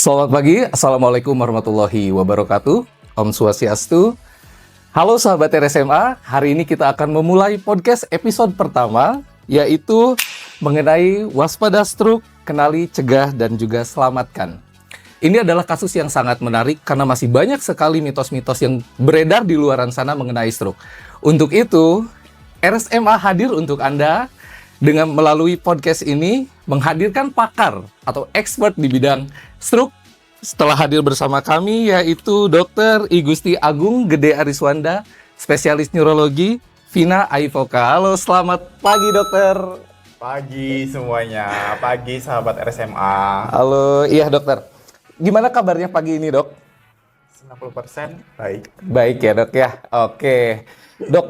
Selamat pagi, Assalamualaikum warahmatullahi wabarakatuh. Om Swastiastu. Halo sahabat RSMA, hari ini kita akan memulai podcast episode pertama, yaitu mengenai waspada stroke, kenali, cegah, dan juga selamatkan. Ini adalah kasus yang sangat menarik karena masih banyak sekali mitos-mitos yang beredar di luaran sana mengenai stroke. Untuk itu, RSMA hadir untuk Anda dengan melalui podcast ini menghadirkan pakar atau expert di bidang stroke. Setelah hadir bersama kami yaitu Dr. I Gusti Agung Gede Ariswanda, spesialis neurologi, Vina Aivoka. Halo, selamat pagi dokter. Pagi semuanya, pagi sahabat RSMA. Halo, iya dokter. Gimana kabarnya pagi ini dok? 90% baik. Baik ya dok ya, oke. Dok,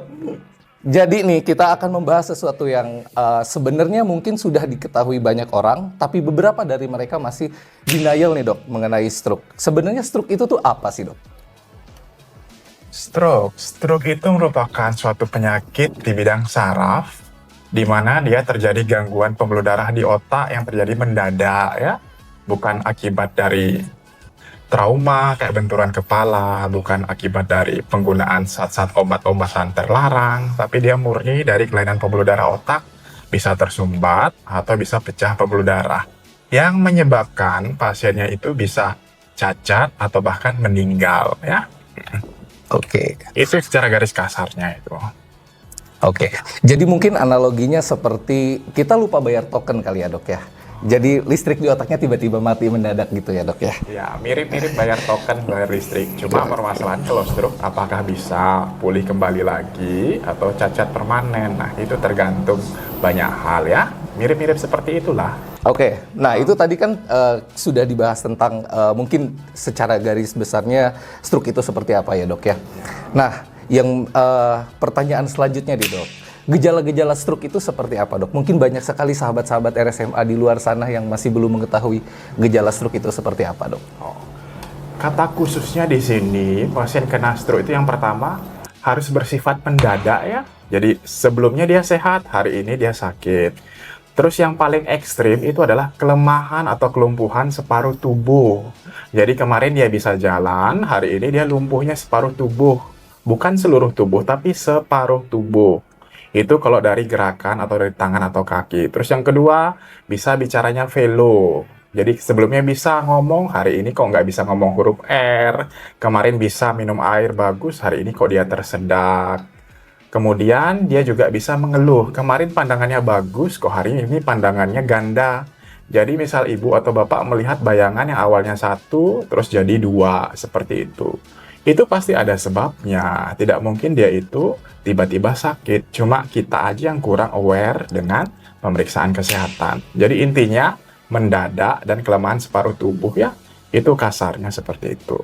jadi nih kita akan membahas sesuatu yang sebenarnya mungkin sudah diketahui banyak orang, tapi beberapa dari mereka masih denial nih dok mengenai stroke. Sebenarnya stroke itu tuh apa sih dok? Stroke itu merupakan suatu penyakit di bidang saraf, di mana dia terjadi gangguan pembuluh darah di otak yang terjadi mendadak ya, bukan akibat dari trauma kayak benturan kepala, bukan akibat dari penggunaan zat-zat obat-obatan terlarang, tapi dia murni dari kelainan pembuluh darah otak, bisa tersumbat atau bisa pecah pembuluh darah, yang menyebabkan pasiennya itu bisa cacat atau bahkan meninggal ya. Oke. Itu secara garis kasarnya itu. Oke, jadi mungkin analoginya seperti kita lupa bayar token kali ya dok ya. Jadi listrik di otaknya tiba-tiba mati mendadak gitu ya dok ya? Ya, mirip-mirip bayar token, bayar listrik. Cuma permasalahan kalau stroke, apakah bisa pulih kembali lagi atau cacat permanen? Nah, itu tergantung banyak hal ya. Mirip-mirip seperti itulah. Oke, nah itu tadi kan sudah dibahas tentang mungkin secara garis besarnya stroke itu seperti apa ya dok ya? Nah, yang pertanyaan selanjutnya nih dok. Gejala-gejala stroke itu seperti apa dok? Mungkin banyak sekali sahabat-sahabat RSMA di luar sana yang masih belum mengetahui gejala stroke itu seperti apa dok? Kata khususnya di sini, pasien kena stroke itu yang pertama harus bersifat mendadak ya. Jadi sebelumnya dia sehat, hari ini dia sakit. Terus yang paling ekstrim itu adalah kelemahan atau kelumpuhan separuh tubuh. Jadi kemarin dia bisa jalan, hari ini dia lumpuhnya separuh tubuh. Bukan seluruh tubuh, tapi separuh tubuh. Itu kalau dari gerakan atau dari tangan atau kaki. Terus yang kedua, bisa bicaranya velo. Jadi sebelumnya bisa ngomong, hari ini kok nggak bisa ngomong huruf R. Kemarin bisa minum air bagus, hari ini kok dia tersedak. Kemudian dia juga bisa mengeluh. Kemarin pandangannya bagus, kok hari ini pandangannya ganda. Jadi misal ibu atau bapak melihat bayangan yang awalnya satu, terus jadi dua, seperti itu. Itu pasti ada sebabnya. Tidak mungkin dia itu tiba-tiba sakit. Cuma kita aja yang kurang aware dengan pemeriksaan kesehatan. Jadi intinya mendadak dan kelemahan separuh tubuh ya. Itu kasarnya seperti itu.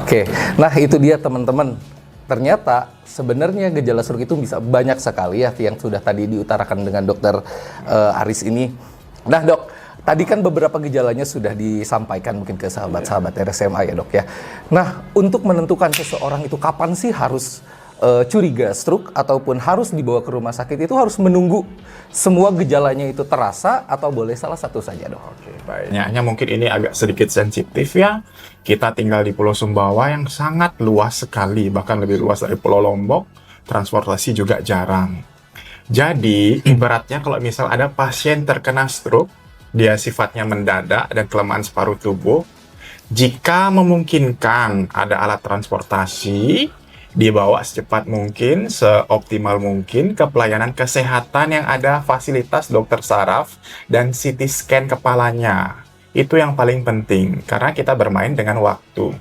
Oke, nah itu dia teman-teman. Ternyata sebenarnya gejala stroke itu bisa banyak sekali ya yang sudah tadi diutarakan dengan dokter Aris ini. Nah dok, tadi kan beberapa gejalanya sudah disampaikan mungkin ke sahabat-sahabat RSMA ya dok ya. Nah untuk menentukan seseorang itu kapan sih harus curiga stroke ataupun harus dibawa ke rumah sakit, itu harus menunggu semua gejalanya itu terasa atau boleh salah satu saja dok? Oke, baik. Hanya mungkin ini agak sedikit sensitif ya. Kita tinggal di Pulau Sumbawa yang sangat luas sekali, bahkan lebih luas dari Pulau Lombok. Transportasi juga jarang. Jadi ibaratnya kalau misal ada pasien terkena stroke, dia sifatnya mendadak dan kelemahan separuh tubuh. Jika memungkinkan ada alat transportasi, dibawa secepat mungkin, seoptimal mungkin ke pelayanan kesehatan yang ada fasilitas dokter saraf dan CT scan kepalanya. Itu yang paling penting, karena kita bermain dengan waktu.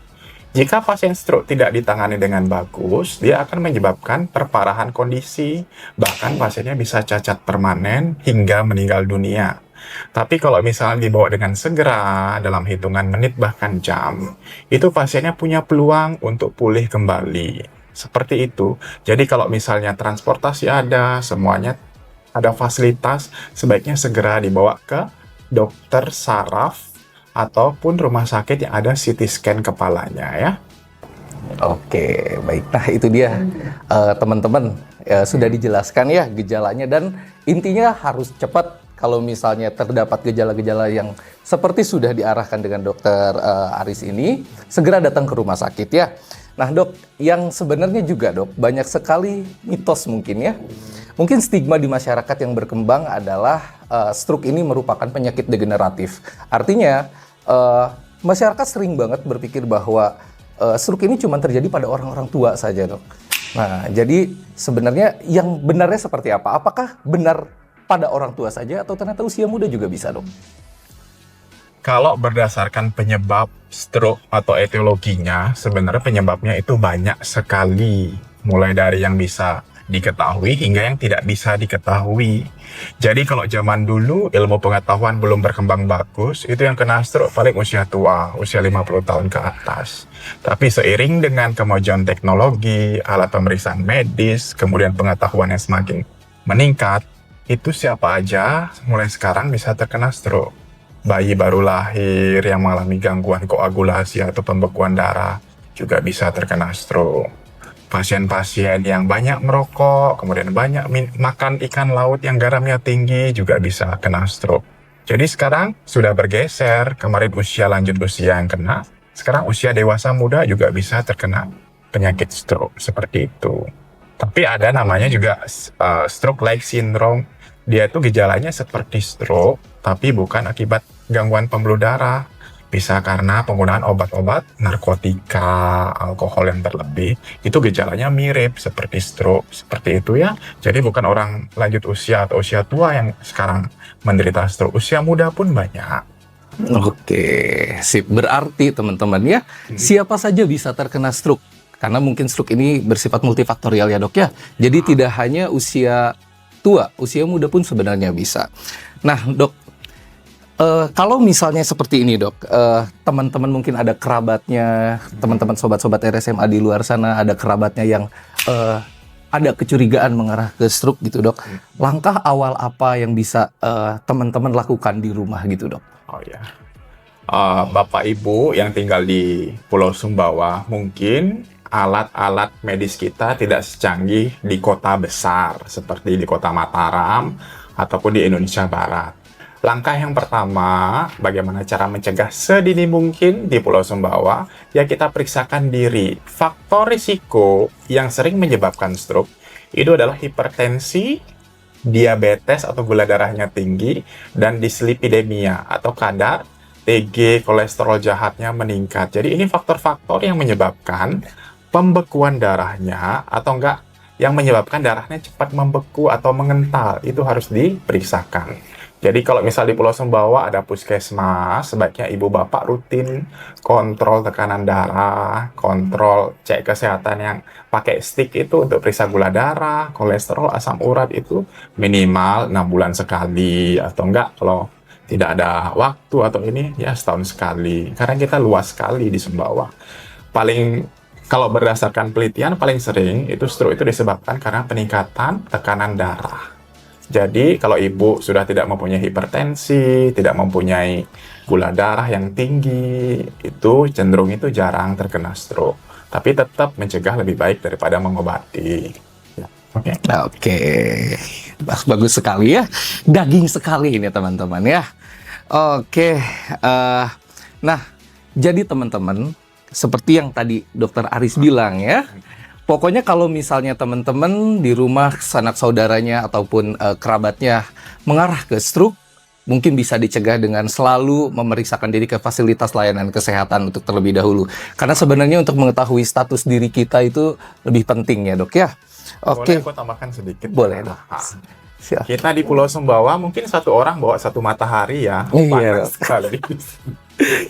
Jika pasien stroke tidak ditangani dengan bagus, dia akan menyebabkan perparahan kondisi, bahkan pasiennya bisa cacat permanen hingga meninggal dunia. Tapi kalau misalnya dibawa dengan segera, dalam hitungan menit bahkan jam, itu pasiennya punya peluang untuk pulih kembali. Seperti itu. Jadi kalau misalnya transportasi ada, semuanya ada fasilitas, sebaiknya segera dibawa ke dokter saraf ataupun rumah sakit yang ada CT scan kepalanya ya. Oke, baik. Nah itu dia teman-teman, sudah dijelaskan ya gejalanya dan intinya harus cepat kalau misalnya terdapat gejala-gejala yang seperti sudah diarahkan dengan dokter Aris ini, segera datang ke rumah sakit ya. Nah dok, yang sebenarnya juga dok, banyak sekali mitos mungkin ya. Mungkin stigma di masyarakat yang berkembang adalah stroke ini merupakan penyakit degeneratif. Artinya masyarakat sering banget berpikir bahwa stroke ini cuma terjadi pada orang-orang tua saja dok. Nah jadi sebenarnya yang benarnya seperti apa? Apakah benar pada orang tua saja atau ternyata usia muda juga bisa dok? Kalau berdasarkan penyebab stroke atau etiologinya, sebenarnya penyebabnya itu banyak sekali. Mulai dari yang bisa diketahui hingga yang tidak bisa diketahui. Jadi kalau zaman dulu ilmu pengetahuan belum berkembang bagus, itu yang kena stroke paling usia tua, usia 50 tahun ke atas. Tapi seiring dengan kemajuan teknologi, alat pemeriksaan medis, kemudian pengetahuan yang semakin meningkat, itu siapa aja mulai sekarang bisa terkena stroke. Bayi baru lahir yang mengalami gangguan koagulasi atau pembekuan darah juga bisa terkena stroke. Pasien-pasien yang banyak merokok, kemudian banyak makan ikan laut yang garamnya tinggi juga bisa kena stroke. Jadi sekarang sudah bergeser, kemarin usia lanjut usia yang kena, sekarang usia dewasa muda juga bisa terkena penyakit stroke, seperti itu. Tapi ada namanya juga stroke-like syndrome. Dia itu gejalanya seperti stroke, tapi bukan akibat gangguan pembuluh darah. Bisa karena penggunaan obat-obat, narkotika, alkohol yang berlebih. Itu gejalanya mirip seperti stroke, seperti itu ya. Jadi bukan orang lanjut usia atau usia tua yang sekarang menderita stroke. Usia muda pun banyak. Oke, sip. Berarti teman-teman ya, siapa saja bisa terkena stroke. Karena mungkin stroke ini bersifat multifaktorial ya dok ya. Jadi tidak hanya usia tua, usia muda pun sebenarnya bisa. Nah dok, kalau misalnya seperti ini dok, teman-teman mungkin ada kerabatnya, teman-teman sobat-sobat RSMA di luar sana ada kerabatnya yang ada kecurigaan mengarah ke stroke gitu dok. Langkah awal apa yang bisa teman-teman lakukan di rumah gitu dok? Oh ya, Bapak Ibu yang tinggal di Pulau Sumbawa, mungkin alat-alat medis kita tidak secanggih di kota besar seperti di kota Mataram ataupun di Indonesia Barat. Langkah yang pertama, bagaimana cara mencegah sedini mungkin di Pulau Sumbawa, ya kita periksakan diri. Faktor risiko yang sering menyebabkan stroke itu adalah hipertensi, diabetes atau gula darahnya tinggi, dan dislipidemia atau kadar TG kolesterol jahatnya meningkat. Jadi ini faktor-faktor yang menyebabkan pembekuan darahnya atau enggak yang menyebabkan darahnya cepat membeku atau mengental, itu harus diperiksakan. Jadi kalau misal di Pulau Sumbawa ada puskesmas, sebaiknya ibu bapak rutin kontrol tekanan darah, kontrol cek kesehatan yang pakai stick itu untuk periksa gula darah, kolesterol, asam urat itu minimal 6 bulan sekali, atau enggak kalau tidak ada waktu atau ini ya setahun sekali. Karena kita luas sekali di Sumbawa. Kalau berdasarkan penelitian paling sering itu stroke itu disebabkan karena peningkatan tekanan darah. Jadi kalau ibu sudah tidak mempunyai hipertensi, tidak mempunyai gula darah yang tinggi, itu cenderung itu jarang terkena stroke. Tapi tetap mencegah lebih baik daripada mengobati. Ya, Oke. Bagus sekali ya. Daging sekali ini teman-teman ya. Oke. Nah, jadi teman-teman, seperti yang tadi Dokter Aris bilang ya, pokoknya kalau misalnya teman-teman di rumah sanak saudaranya ataupun kerabatnya mengarah ke stroke, mungkin bisa dicegah dengan selalu memeriksakan diri ke fasilitas layanan kesehatan untuk terlebih dahulu. Karena sebenarnya untuk mengetahui status diri kita itu lebih penting ya dok ya. Oke. Boleh aku tambahkan sedikit? Boleh dok. Kita di Pulau Sumbawa mungkin satu orang bawa satu matahari ya. Iya. Panas sekali.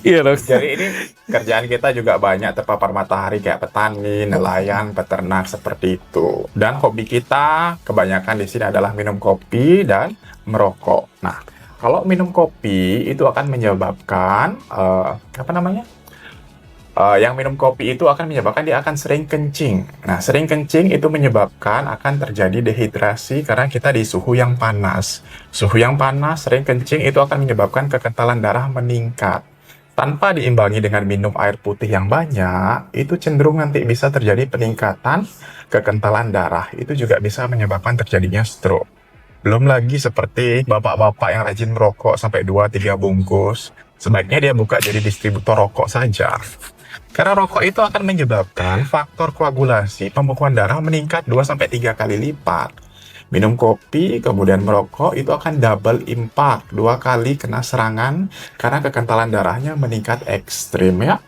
Iya dok. Jadi ini kerjaan kita juga banyak terpapar matahari kayak petani, nelayan, peternak seperti itu. Dan hobi kita kebanyakan di sini adalah minum kopi dan merokok. Nah, kalau minum kopi itu akan menyebabkan yang minum kopi itu akan menyebabkan dia akan sering kencing. Nah, sering kencing itu menyebabkan akan terjadi dehidrasi karena kita di suhu yang panas. Suhu yang panas, sering kencing itu akan menyebabkan kekentalan darah meningkat. Tanpa diimbangi dengan minum air putih yang banyak, itu cenderung nanti bisa terjadi peningkatan kekentalan darah. Itu juga bisa menyebabkan terjadinya stroke. Belum lagi seperti bapak-bapak yang rajin merokok sampai 2-3 bungkus. Sebaiknya dia buka jadi distributor rokok saja. Karena rokok itu akan menyebabkan faktor koagulasi pembekuan darah meningkat 2-3 kali lipat. Minum kopi, kemudian merokok, itu akan double impact. 2 kali kena serangan karena kekentalan darahnya meningkat ekstrim ya.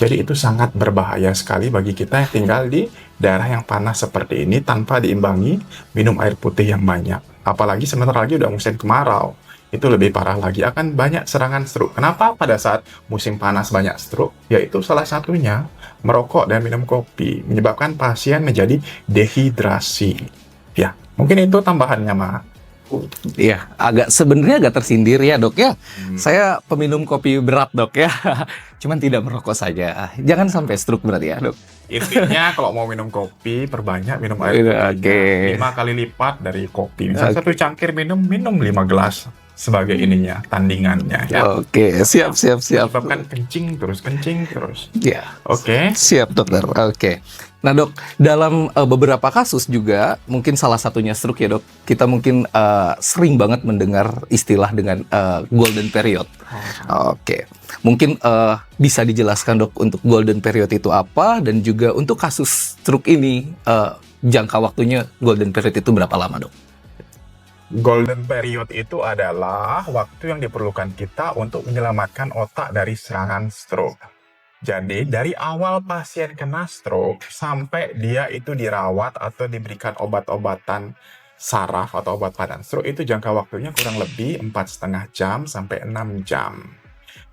Jadi itu sangat berbahaya sekali bagi kita yang tinggal di daerah yang panas seperti ini tanpa diimbangi minum air putih yang banyak. Apalagi sebentar lagi udah musim kemarau. Itu lebih parah lagi, akan banyak serangan stroke. Kenapa pada saat musim panas banyak stroke? Yaitu salah satunya merokok dan minum kopi menyebabkan pasien menjadi dehidrasi. Ya, mungkin itu tambahannya, Ma. Iya, sebenarnya agak tersindir ya dok ya. Saya peminum kopi berat dok ya, cuman tidak merokok saja. Jangan sampai stroke berarti ya dok. Intinya kalau mau minum kopi, perbanyak minum air Oke. putihnya. 5 kali lipat dari kopi. Misalnya satu cangkir minum 5 gelas sebagai ininya, tandingannya. Ya. Oke, siap. Menyebabkan kencing terus. Ya, Oke. siap dokter. Oke. Nah dok, dalam beberapa kasus juga, mungkin salah satunya stroke ya dok, kita mungkin sering banget mendengar istilah dengan golden period. Oke, mungkin bisa dijelaskan dok untuk golden period itu apa, dan juga untuk kasus stroke ini jangka waktunya golden period itu berapa lama dok? Golden period itu adalah waktu yang diperlukan kita untuk menyelamatkan otak dari serangan stroke. Jadi, dari awal pasien kena stroke sampai dia itu dirawat atau diberikan obat-obatan saraf atau obat padam stroke, itu jangka waktunya kurang lebih 4,5 jam sampai 6 jam.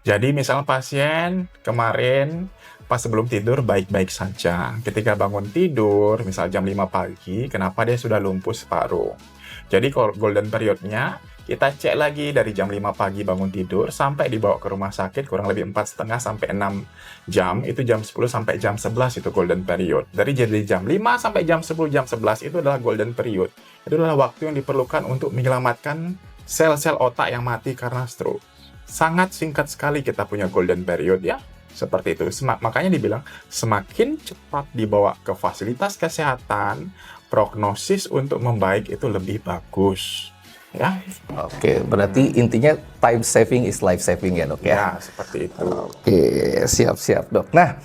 Jadi, misal pasien kemarin pas sebelum tidur baik-baik saja. Ketika bangun tidur, misal jam 5 pagi, kenapa dia sudah lumpuh separuh? Jadi, golden period-nya, kita cek lagi dari jam 5 pagi bangun tidur sampai dibawa ke rumah sakit kurang lebih 4,5 sampai 6 jam. Itu jam 10 sampai jam 11 itu golden period. Dari jadi jam 5 sampai jam 10, jam 11 itu adalah golden period. Itu adalah waktu yang diperlukan untuk menyelamatkan sel-sel otak yang mati karena stroke. Sangat singkat sekali kita punya golden period ya. Seperti itu. Makanya dibilang semakin cepat dibawa ke fasilitas kesehatan, prognosis untuk membaik itu lebih bagus. Ya. Oke, berarti intinya time saving is life saving ya dok ya? Ya, seperti itu. Oke, siap dok. Nah,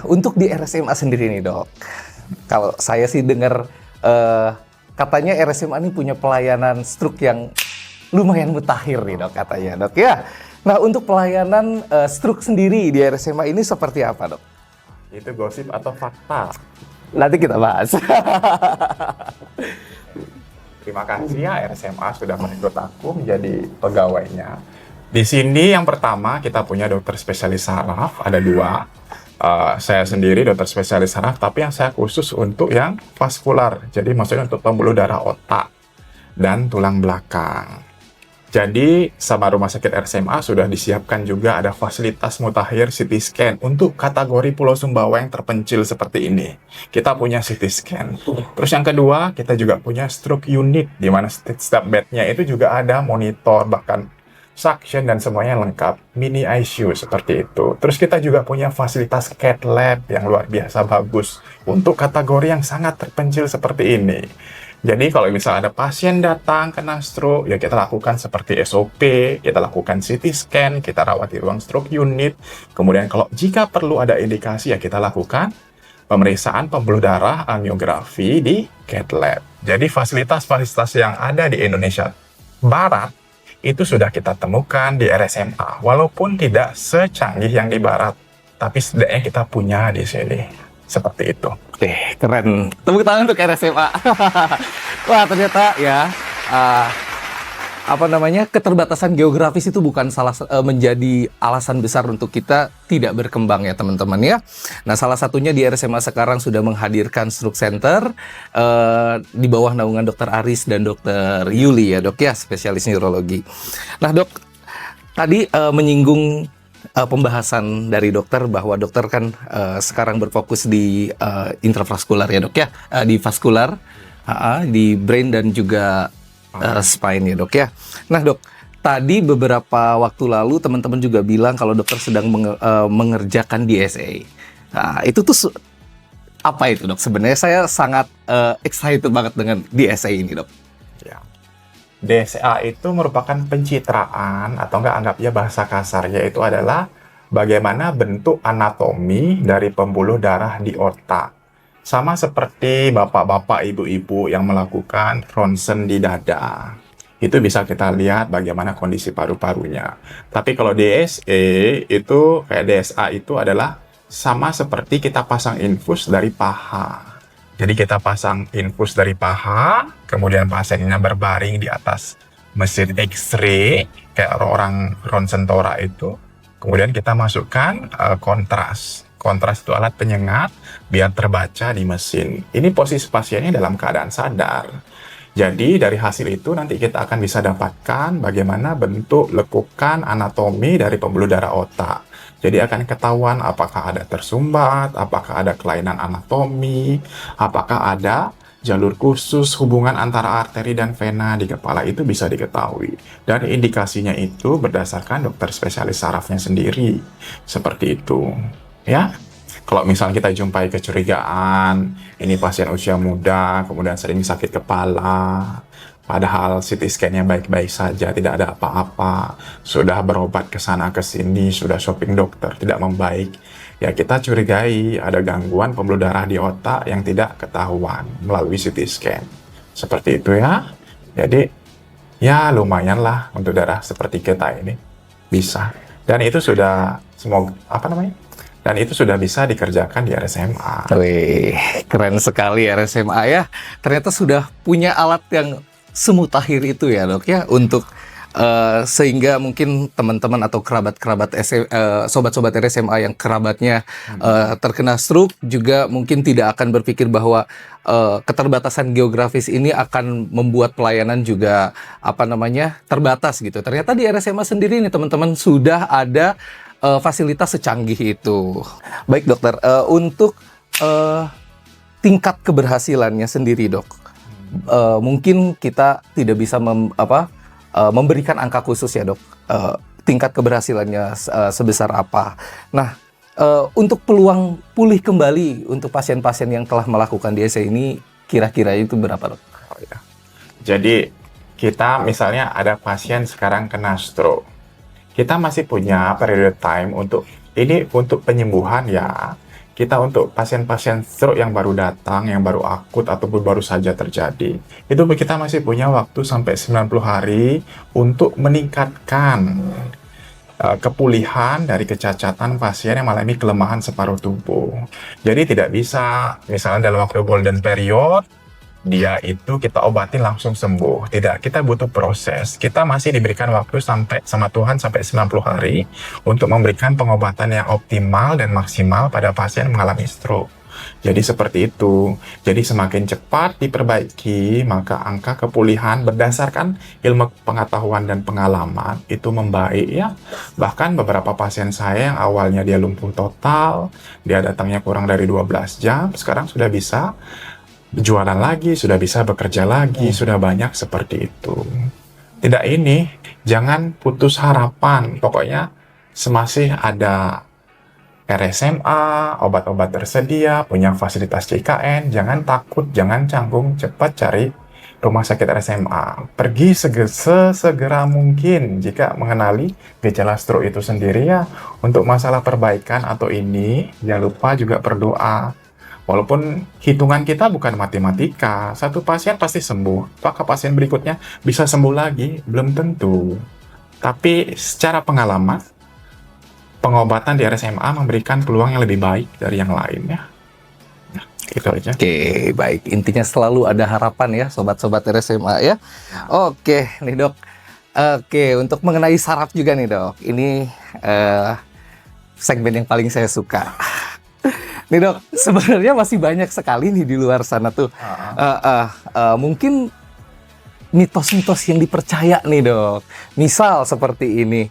untuk di RSMA sendiri nih dok, kalau saya sih dengar katanya RSMA ini punya pelayanan stroke yang lumayan mutakhir nih dok katanya dok ya. Nah, untuk pelayanan stroke sendiri di RSMA ini seperti apa dok? Itu gosip atau fakta? Nanti kita bahas. Terima kasih ya RSMA sudah merekrut aku menjadi pegawainya. Di sini yang pertama kita punya dokter spesialis saraf, ada 2. Saya sendiri dokter spesialis saraf, tapi yang saya khusus untuk yang vaskular. Jadi maksudnya untuk pembuluh darah otak dan tulang belakang. Jadi sama rumah sakit RSMA sudah disiapkan juga ada fasilitas mutakhir CT scan untuk kategori Pulau Sumbawa yang terpencil seperti ini. Kita punya CT scan. Terus yang kedua, kita juga punya stroke unit, di mana setiap bednya itu juga ada monitor, bahkan suction dan semuanya lengkap. Mini ICU seperti itu. Terus kita juga punya fasilitas cath lab yang luar biasa bagus untuk kategori yang sangat terpencil seperti ini. Jadi kalau misalnya ada pasien datang kena stroke, ya kita lakukan seperti SOP, kita lakukan CT scan, kita rawat di ruang stroke unit. Kemudian kalau jika perlu ada indikasi, ya kita lakukan pemeriksaan pembuluh darah angiografi di cath lab. Jadi fasilitas-fasilitas yang ada di Indonesia Barat itu sudah kita temukan di RSMA, walaupun tidak secanggih yang di Barat, tapi setidaknya kita punya di sini. Seperti itu. Oke, keren. Tepuk tangan untuk RSMA. Wah, ternyata ya keterbatasan geografis itu bukan menjadi alasan besar untuk kita tidak berkembang ya teman-teman ya. Nah, salah satunya di RSMA sekarang sudah menghadirkan stroke center di bawah naungan Dr. Aris dan Dr. Yuli ya dok ya, spesialis neurologi. Nah dok, tadi menyinggung pembahasan dari dokter bahwa dokter kan sekarang berfokus di intravaskular ya dok ya, di vaskular, di brain dan juga spine ya dok ya. Nah dok, tadi beberapa waktu lalu teman-teman juga bilang kalau dokter sedang mengerjakan DSA. Nah, itu tuh apa itu dok? Sebenarnya saya sangat excited banget dengan DSA ini dok. Ya. DSA itu merupakan pencitraan atau enggak anggapnya bahasa kasar, yaitu adalah bagaimana bentuk anatomi dari pembuluh darah di otak. Sama seperti bapak-bapak, ibu-ibu yang melakukan ronsen di dada. Itu bisa kita lihat bagaimana kondisi paru-parunya. Tapi kalau DSE itu, kayak DSA itu adalah sama seperti kita pasang infus dari paha. Jadi kita pasang infus dari paha, kemudian pasiennya berbaring di atas mesin X-ray, kayak orang ronsen tora itu. Kemudian kita masukkan kontras. Kontras itu alat penyengat biar terbaca di mesin. Ini posisi pasiennya dalam keadaan sadar. Jadi dari hasil itu nanti kita akan bisa dapatkan bagaimana bentuk lekukan anatomi dari pembuluh darah otak. Jadi akan ketahuan apakah ada tersumbat, apakah ada kelainan anatomi, apakah ada jalur khusus hubungan antara arteri dan vena di kepala, itu bisa diketahui. Dan indikasinya itu berdasarkan dokter spesialis sarafnya sendiri. Seperti itu. Ya, kalau misalnya kita jumpai kecurigaan, ini pasien usia muda, kemudian sering sakit kepala, padahal CT scan-nya baik-baik saja, tidak ada apa-apa, sudah berobat ke sana ke sini, sudah shopping dokter, tidak membaik, ya kita curigai ada gangguan pembuluh darah di otak yang tidak ketahuan melalui CT scan. Seperti itu ya. Jadi, ya lumayan lah untuk darah seperti kita ini. Bisa. Dan itu sudah, Dan itu sudah bisa dikerjakan di RSMA. Wih, keren sekali RSMA ya. Ternyata sudah punya alat yang semutakhir itu ya dok ya, untuk sehingga mungkin teman-teman atau kerabat-kerabat sobat-sobat RSMA yang kerabatnya terkena stroke juga mungkin tidak akan berpikir bahwa keterbatasan geografis ini akan membuat pelayanan juga terbatas gitu. Ternyata di RSMA sendiri nih teman-teman sudah ada fasilitas secanggih itu. Baik dokter, untuk tingkat keberhasilannya sendiri dok, mungkin kita tidak bisa memberikan angka khusus ya dok, tingkat keberhasilannya sebesar apa. Nah, untuk peluang pulih kembali untuk pasien-pasien yang telah melakukan DSE ini kira-kira itu berapa dok? Oh, ya. Jadi kita misalnya ada pasien sekarang kena stroke, kita masih punya periode time untuk penyembuhan ya. Kita untuk pasien-pasien stroke yang baru datang, yang baru akut ataupun baru saja terjadi, itu kita masih punya waktu sampai 90 hari untuk meningkatkan kepulihan dari kecacatan pasien yang mengalami kelemahan separuh tubuh. Jadi tidak bisa misalnya dalam waktu golden period dia itu kita obatin langsung sembuh. Tidak, kita butuh proses. Kita masih diberikan waktu sama Tuhan sampai 90 hari untuk memberikan pengobatan yang optimal dan maksimal pada pasien yang mengalami stroke. Jadi seperti itu. Jadi semakin cepat diperbaiki, maka angka kepulihan berdasarkan ilmu pengetahuan dan pengalaman itu membaik ya. Bahkan beberapa pasien saya yang awalnya dia lumpuh total, dia datangnya kurang dari 12 jam, sekarang sudah bisa jualan lagi, sudah bisa bekerja lagi, sudah banyak seperti itu. Tidak ini, jangan putus harapan. Pokoknya semasih ada RSMA, obat-obat tersedia, punya fasilitas CKN, jangan takut, jangan canggung, cepat cari rumah sakit RSMA. Pergi sesegera mungkin jika mengenali gejala stroke itu sendiri ya. Untuk masalah perbaikan atau ini, jangan lupa juga berdoa. Walaupun hitungan kita bukan matematika, satu pasien pasti sembuh, apakah pasien berikutnya bisa sembuh lagi? Belum tentu. Tapi secara pengalaman, pengobatan di RSMA memberikan peluang yang lebih baik dari yang lainnya. Nah, itu aja. Oke, baik. Intinya selalu ada harapan ya, sobat-sobat RSMA ya. Oke, nih dok. Oke, untuk mengenai saraf juga nih dok. Ini segmen yang paling saya suka. Nih dok, sebenarnya masih banyak sekali nih di luar sana tuh. Mungkin mitos-mitos yang dipercaya nih dok. Misal seperti ini,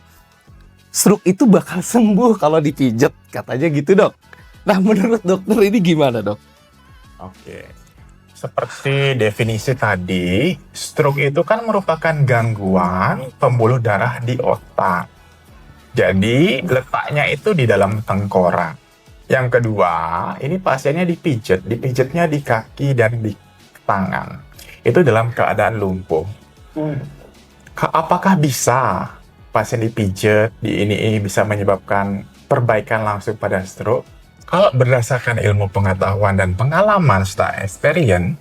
stroke itu bakal sembuh kalau dipijet, katanya gitu dok. Nah menurut dokter ini gimana dok? Oke, seperti definisi tadi, stroke itu kan merupakan gangguan pembuluh darah di otak. Jadi letaknya itu di dalam tengkorak. Yang kedua, ini pasiennya dipijatnya di kaki dan di tangan. Itu dalam keadaan lumpuh. Apakah bisa pasien dipijat, di ini bisa menyebabkan perbaikan langsung pada stroke? Kalau berdasarkan ilmu pengetahuan dan pengalaman serta experience,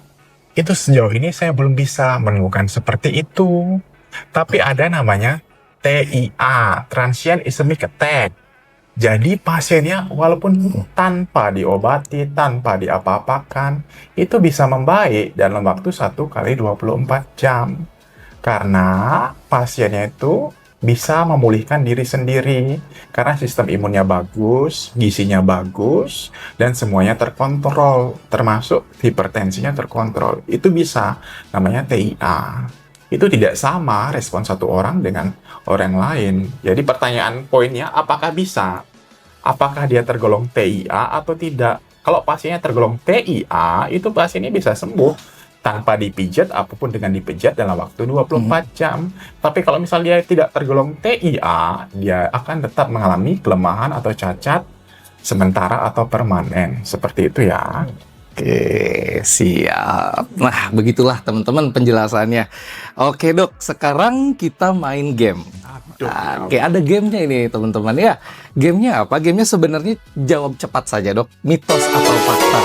itu sejauh ini saya belum bisa menemukan seperti itu. Tapi ada namanya TIA, Transient Ischemic Attack. Jadi pasiennya walaupun tanpa diobati, tanpa diapa-apakan, itu bisa membaik dalam waktu 1 kali 24 jam. Karena pasiennya itu bisa memulihkan diri sendiri. Karena sistem imunnya bagus, gizinya bagus, dan semuanya terkontrol. Termasuk hipertensinya terkontrol. Itu bisa, namanya TIA. Itu tidak sama respon satu orang dengan orang lain. Jadi pertanyaan poinnya, apakah bisa? Apakah dia tergolong TIA atau tidak? Kalau pasiennya tergolong TIA, itu pasiennya bisa sembuh tanpa dipijat, apapun dengan dipijat dalam waktu 24 jam. Tapi kalau misalnya dia tidak tergolong TIA, dia akan tetap mengalami kelemahan atau cacat sementara atau permanen. Seperti itu ya. Oke, siap. Nah, begitulah teman-teman penjelasannya. Oke dok, sekarang kita main game. Oke, ada gamenya ini teman-teman ya. Gamenya apa? Gamenya sebenarnya jawab cepat saja dok. Mitos atau fakta.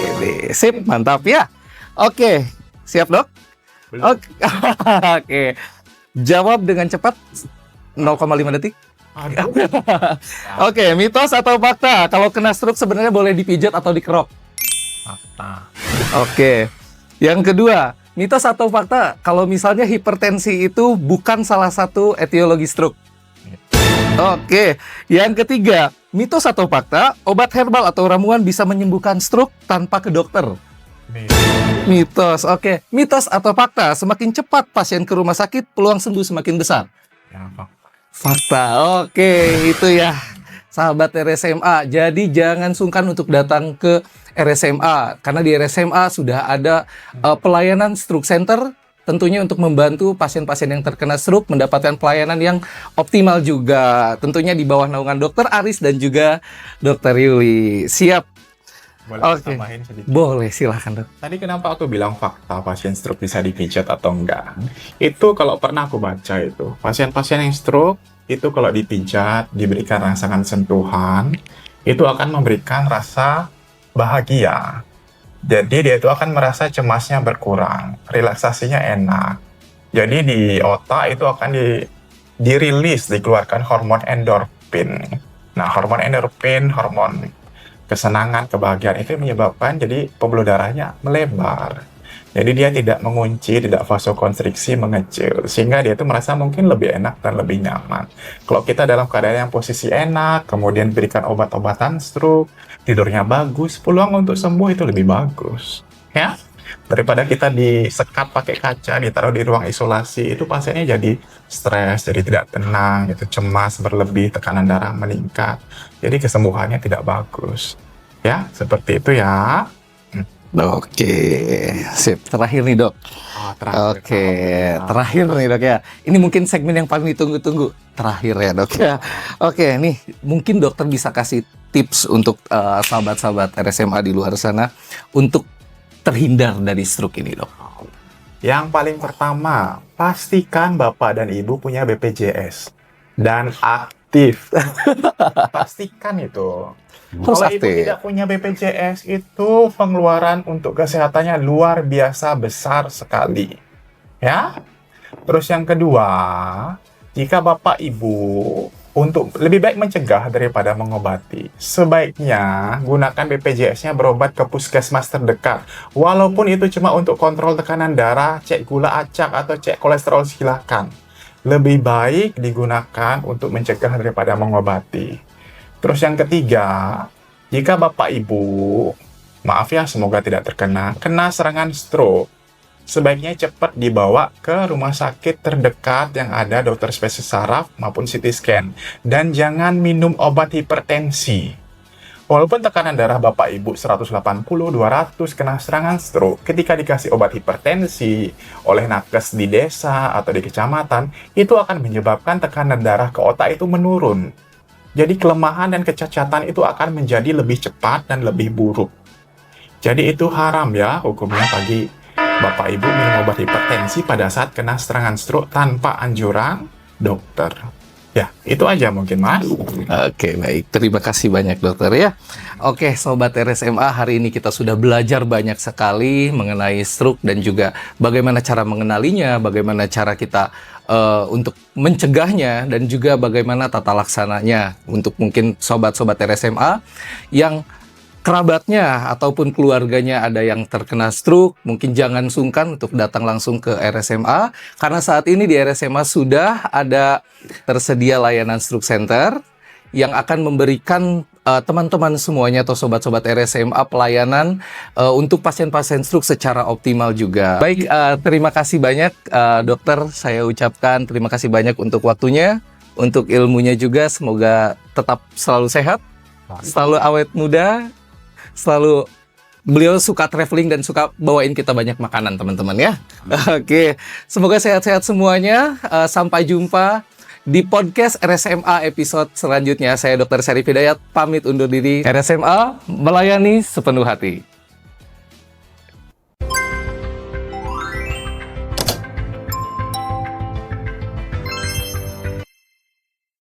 Ini sip, mantap ya. Oke, siap dok? Belum. Oke. Oke. Jawab dengan cepat 0,5 detik. Oke, mitos atau fakta? Kalau kena stroke sebenarnya boleh dipijat atau dikerok? Fakta. Oke. Yang kedua, mitos atau fakta? Kalau misalnya hipertensi itu bukan salah satu etiologi stroke. Oke. Yang ketiga, mitos atau fakta? Obat herbal atau ramuan bisa menyembuhkan stroke tanpa ke dokter. Mitos, oke. Mitos atau fakta? Semakin cepat pasien ke rumah sakit, peluang sembuh semakin besar. Ya, fakta. Fakta, oke. Itu ya, sahabat RSMA. Jadi jangan sungkan untuk datang ke RSMA. Karena di RSMA sudah ada pelayanan stroke center. Tentunya untuk membantu pasien-pasien yang terkena stroke mendapatkan pelayanan yang optimal juga. Tentunya di bawah naungan Dokter Aris dan juga Dokter Yuli. Siap? Boleh Oke. tambahin sedikit? Boleh, silahkan dok. Tadi kenapa aku bilang fakta pasien stroke bisa dipijat atau enggak? Itu kalau pernah aku baca itu, pasien-pasien yang stroke itu kalau dipijat, diberikan rangsangan sentuhan, itu akan memberikan rasa bahagia. Jadi dia itu akan merasa cemasnya berkurang, relaksasinya enak. Jadi di otak itu akan dirilis, dikeluarkan hormon endorfin. Nah, hormon endorfin, hormon kesenangan, kebahagiaan itu menyebabkan jadi pembuluh darahnya melebar. Jadi dia tidak mengunci, tidak vasokonstriksi, mengecil. Sehingga dia itu merasa mungkin lebih enak dan lebih nyaman. Kalau kita dalam keadaan yang posisi enak, kemudian berikan obat-obatan stroke, tidurnya bagus, peluang untuk sembuh itu lebih bagus. Ya, daripada kita disekat pakai kaca, ditaruh di ruang isolasi, itu pasiennya jadi stres, jadi tidak tenang, gitu, cemas berlebih, tekanan darah meningkat. Jadi kesembuhannya tidak bagus. Ya, seperti itu ya. Oke, sip. Terakhir nih dok. Oh, terakhir. Oke, terakhir nih dok ya. Ini mungkin segmen yang paling ditunggu-tunggu. Terakhir ya dok ya. Oke, nih mungkin dokter bisa kasih tips untuk sahabat-sahabat RSMA di luar sana untuk terhindar dari stroke ini dok. Yang paling pertama, pastikan Bapak dan Ibu punya BPJS dan aktif. Pastikan itu. Harus Kalau Ibu aktif. tidak punya BPJS, itu pengeluaran untuk kesehatannya luar biasa besar sekali. Ya. Terus yang kedua, jika Bapak Ibu untuk lebih baik mencegah daripada mengobati, sebaiknya gunakan BPJS-nya berobat ke puskesmas terdekat. Walaupun itu cuma untuk kontrol tekanan darah, cek gula acak, atau cek kolesterol, silakan. Lebih baik digunakan untuk mencegah daripada mengobati. Terus yang ketiga, jika Bapak Ibu, maaf ya, semoga tidak kena serangan stroke, sebaiknya cepat dibawa ke rumah sakit terdekat yang ada dokter spesialis saraf maupun CT scan. Dan jangan minum obat hipertensi. Walaupun tekanan darah Bapak Ibu 180, 200 kena serangan stroke, ketika dikasih obat hipertensi oleh nakes di desa atau di kecamatan, itu akan menyebabkan tekanan darah ke otak itu menurun. Jadi kelemahan dan kecacatan itu akan menjadi lebih cepat dan lebih buruk. Jadi itu haram ya hukumnya bagi Bapak Ibu minum obat hipertensi pada saat kena serangan stroke tanpa anjuran dokter. Ya, itu aja mungkin, Mas. Oke, baik. Terima kasih banyak, dokter ya. Oke, Sobat RSMA, hari ini kita sudah belajar banyak sekali mengenai stroke dan juga bagaimana cara mengenalinya, bagaimana cara kita untuk mencegahnya, dan juga bagaimana tata laksananya untuk mungkin sobat-sobat RSMA yang kerabatnya ataupun keluarganya ada yang terkena stroke, mungkin jangan sungkan untuk datang langsung ke RSMA, karena saat ini di RSMA sudah ada tersedia layanan stroke center yang akan memberikan teman-teman semuanya atau sobat-sobat RSMA pelayanan untuk pasien-pasien stroke secara optimal juga. Baik, terima kasih banyak dokter, saya ucapkan terima kasih banyak untuk waktunya, untuk ilmunya juga, semoga tetap selalu sehat, selalu awet muda. Selalu beliau suka traveling dan suka bawain kita banyak makanan, teman-teman ya. Oke, semoga sehat-sehat semuanya. Sampai jumpa di podcast RSMA episode selanjutnya. Saya Dr. Syarif Hidayat pamit undur diri. RSMA melayani sepenuh hati.